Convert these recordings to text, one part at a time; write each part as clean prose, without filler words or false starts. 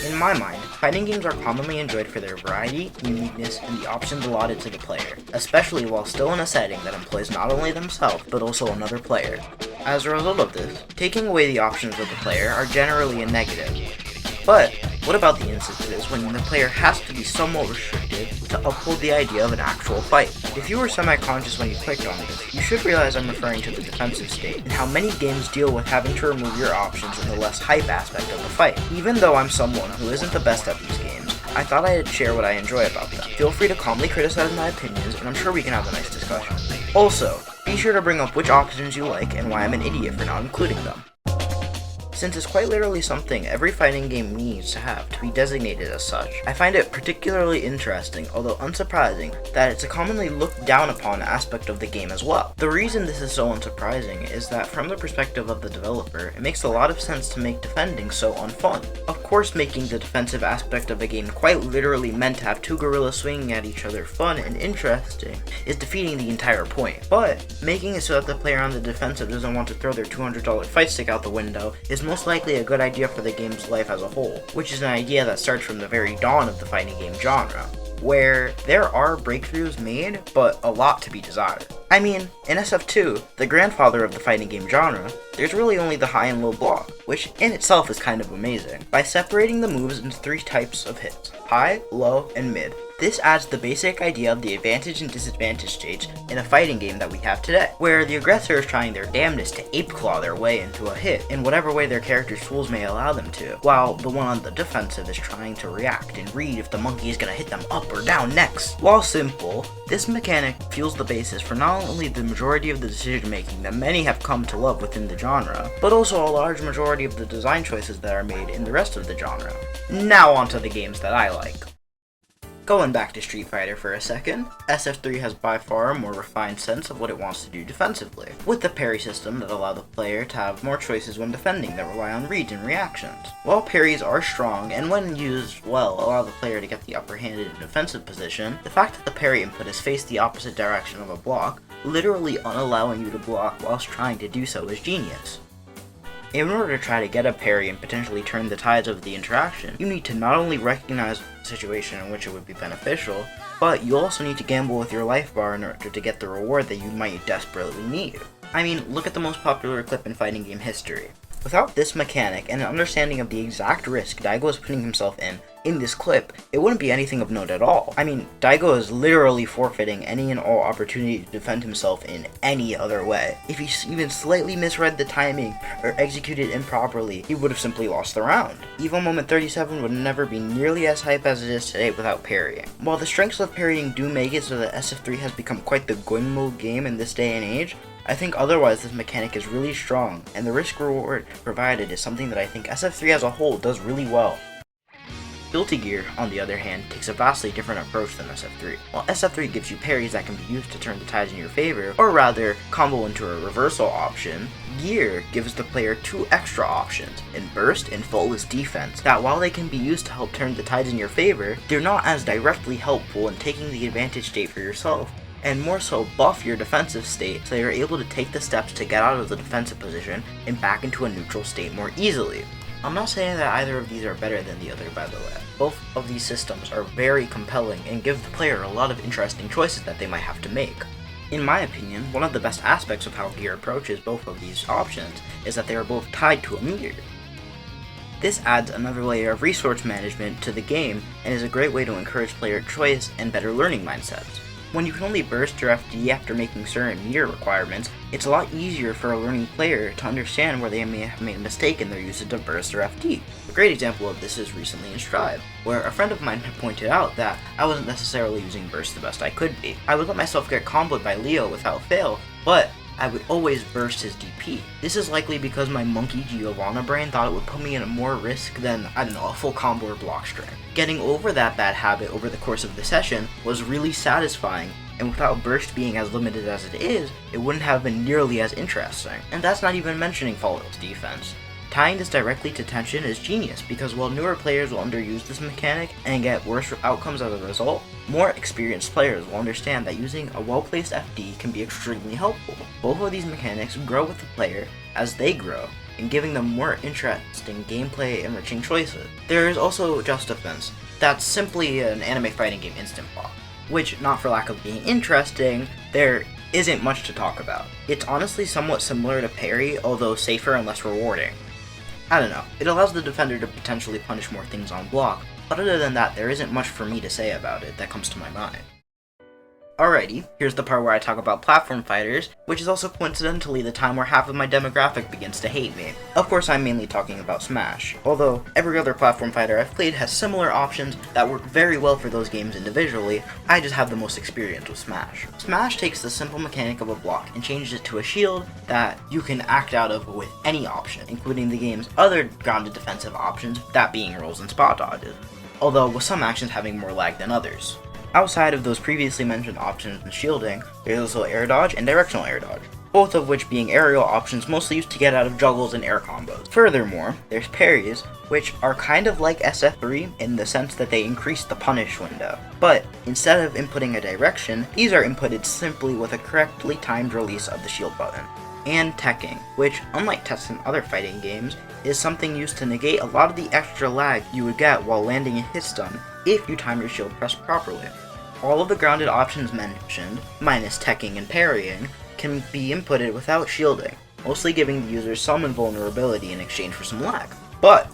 In my mind, fighting games are commonly enjoyed for their variety, uniqueness, and the options allotted to the player, especially while still in a setting that employs not only themselves, but also another player. As a result of this, taking away the options of the player are generally a negative. But, what about the instances when the player has to be somewhat restricted to uphold the idea of an actual fight? If you were semi-conscious when you clicked on this, you should realize I'm referring to the defensive state, and how many games deal with having to remove your options in the less hype aspect of the fight. Even though I'm someone who isn't the best at these games, I thought I'd share what I enjoy about them. Feel free to calmly criticize my opinions, and I'm sure we can have a nice discussion. Also, be sure to bring up which options you like and why I'm an idiot for not including them. Since it's quite literally something every fighting game needs to have to be designated as such, I find it particularly interesting, although unsurprising, that it's a commonly looked down upon aspect of the game as well. The reason this is so unsurprising is that from the perspective of the developer, it makes a lot of sense to make defending so unfun. Of course, making the defensive aspect of a game quite literally meant to have two gorillas swinging at each other fun and interesting is defeating the entire point, but making it so that the player on the defensive doesn't want to throw their $200 fight stick out the window is most likely a good idea for the game's life as a whole, which is an idea that starts from the very dawn of the fighting game genre, where there are breakthroughs made, but a lot to be desired. I mean, in SF2, the grandfather of the fighting game genre, there's really only the high and low block, which in itself is kind of amazing. By separating the moves into three types of hits, high, low, and mid, this adds the basic idea of the advantage and disadvantage states in a fighting game that we have today, where the aggressor is trying their damnedest to ape-claw their way into a hit in whatever way their character's tools may allow them to, while the one on the defensive is trying to react and read if the monkey is going to hit them up or down next. While simple, this mechanic fuels the basis for not only the majority of the decision making that many have come to love within the genre, but also a large majority of the design choices that are made in the rest of the genre. Now onto the games that I like. Going back to Street Fighter for a second, SF3 has by far a more refined sense of what it wants to do defensively, with the parry system that allow the player to have more choices when defending that rely on reads and reactions. While parries are strong and when used well allow the player to get the upper hand in a defensive position, the fact that the parry input is faced the opposite direction of a block, literally unallowing you to block whilst trying to do so is genius. In order to try to get a parry and potentially turn the tides of the interaction, you need to not only recognize a situation in which it would be beneficial, but you also need to gamble with your life bar in order to get the reward that you might desperately need. I mean, look at the most popular clip in fighting game history. Without this mechanic and an understanding of the exact risk Daigo is putting himself in this clip, it wouldn't be anything of note at all. I mean, Daigo is literally forfeiting any and all opportunity to defend himself in any other way. If he even slightly misread the timing or executed improperly, he would have simply lost the round. Evo Moment 37 would never be nearly as hype as it is today without parrying. While the strengths of parrying do make it so that SF3 has become quite the gun mode game in this day and age, I think otherwise this mechanic is really strong, and the risk reward provided is something that I think SF3 as a whole does really well. Guilty Gear, on the other hand, takes a vastly different approach than SF3. While SF3 gives you parries that can be used to turn the tides in your favor, or rather, combo into a reversal option, Gear gives the player two extra options, in Burst and Faultless Defense, that while they can be used to help turn the tides in your favor, they're not as directly helpful in taking the advantage state for yourself, and more so buff your defensive state so you're able to take the steps to get out of the defensive position and back into a neutral state more easily. I'm not saying that either of these are better than the other, by the way. Both of these systems are very compelling and give the player a lot of interesting choices that they might have to make. In my opinion, one of the best aspects of how Gear approaches both of these options is that they are both tied to a meter. This adds another layer of resource management to the game and is a great way to encourage player choice and better learning mindsets. When you can only burst your FD after making certain meter requirements, it's a lot easier for a learning player to understand where they may have made a mistake in their usage of burst or FD. A great example of this is recently in Strive, where a friend of mine had pointed out that I wasn't necessarily using burst the best I could be. I would let myself get comboed by Leo without fail, but I would always burst his DP. This is likely because my monkey Giovanna brain thought it would put me in more risk than, I don't know, a full combo or block string. Getting over that bad habit over the course of the session was really satisfying, and without burst being as limited as it is, it wouldn't have been nearly as interesting. And that's not even mentioning Faultless Defense. Tying this directly to tension is genius because while newer players will underuse this mechanic and get worse outcomes as a result, more experienced players will understand that using a well-placed FD can be extremely helpful. Both of these mechanics grow with the player as they grow, and giving them more interesting gameplay enriching choices. There is also Just Defense. That's simply an anime fighting game instant plot, which, not for lack of being interesting, there isn't much to talk about. It's honestly somewhat similar to parry, although safer and less rewarding. I don't know, it allows the defender to potentially punish more things on block, but other than that, there isn't much for me to say about it that comes to my mind. Alrighty, here's the part where I talk about platform fighters, which is also coincidentally the time where half of my demographic begins to hate me. Of course, I'm mainly talking about Smash, although every other platform fighter I've played has similar options that work very well for those games individually. I just have the most experience with Smash. Smash takes the simple mechanic of a block and changes it to a shield that you can act out of with any option, including the game's other grounded defensive options, that being rolls and spot dodges, although with some actions having more lag than others. Outside of those previously mentioned options in shielding, there's also air dodge and directional air dodge, both of which being aerial options mostly used to get out of juggles and air combos. Furthermore, there's parries, which are kind of like SF3 in the sense that they increase the punish window, but instead of inputting a direction, these are inputted simply with a correctly timed release of the shield button. And teching, which, unlike tests in other fighting games, is something used to negate a lot of the extra lag you would get while landing a hit stun if you time your shield press properly. All of the grounded options mentioned, minus teching and parrying, can be inputted without shielding, mostly giving the user some invulnerability in exchange for some lag. But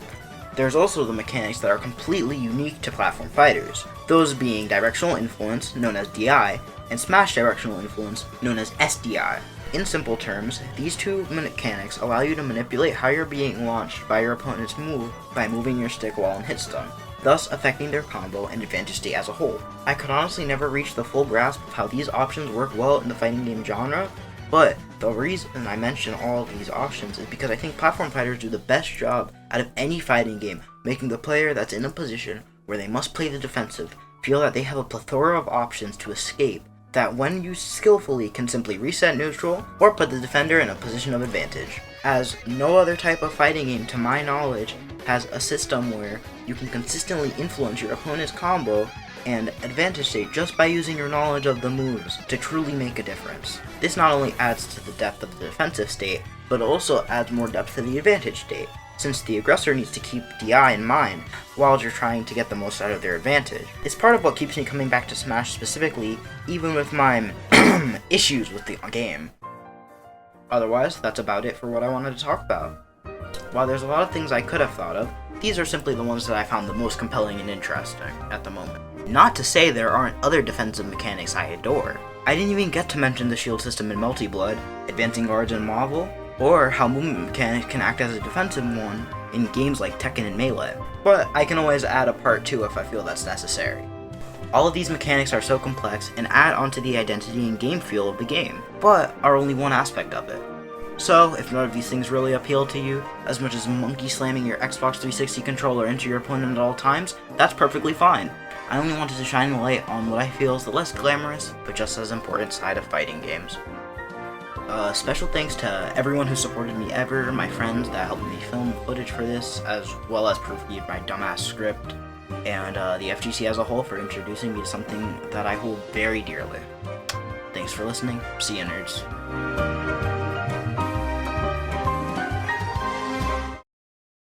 there's also the mechanics that are completely unique to platform fighters, those being directional influence, known as DI, and smash directional influence, known as SDI. In simple terms, these two mechanics allow you to manipulate how you're being launched by your opponent's move by moving your stick while in hit stun, thus affecting their combo and advantage state as a whole. I could honestly never reach the full grasp of how these options work well in the fighting game genre, but the reason I mention all of these options is because I think platform fighters do the best job out of any fighting game, making the player that's in a position where they must play the defensive feel that they have a plethora of options to escape, that when used skillfully can simply reset neutral or put the defender in a position of advantage, as no other type of fighting game to my knowledge has a system where you can consistently influence your opponent's combo and advantage state just by using your knowledge of the moves to truly make a difference. This not only adds to the depth of the defensive state, but also adds more depth to the advantage state, since the aggressor needs to keep DI in mind while you're trying to get the most out of their advantage. It's part of what keeps me coming back to Smash specifically, even with my issues with the game. Otherwise, that's about it for what I wanted to talk about. While there's a lot of things I could have thought of, these are simply the ones that I found the most compelling and interesting at the moment. Not to say there aren't other defensive mechanics I adore. I didn't even get to mention the shield system in Melty Blood, advancing guards in Marvel, or how movement mechanics can act as a defensive one in games like Tekken and Melee. But I can always add a part 2 if I feel that's necessary. All of these mechanics are so complex and add onto the identity and game feel of the game, but are only one aspect of it. So, if none of these things really appeal to you, as much as monkey slamming your Xbox 360 controller into your opponent at all times, that's perfectly fine. I only wanted to shine a light on what I feel is the less glamorous, but just as important side of fighting games. Special thanks to everyone who supported me ever, my friends that helped me film footage for this, as well as proofread my dumbass script, and the FGC as a whole for introducing me to something that I hold very dearly. Thanks for listening. See you, nerds.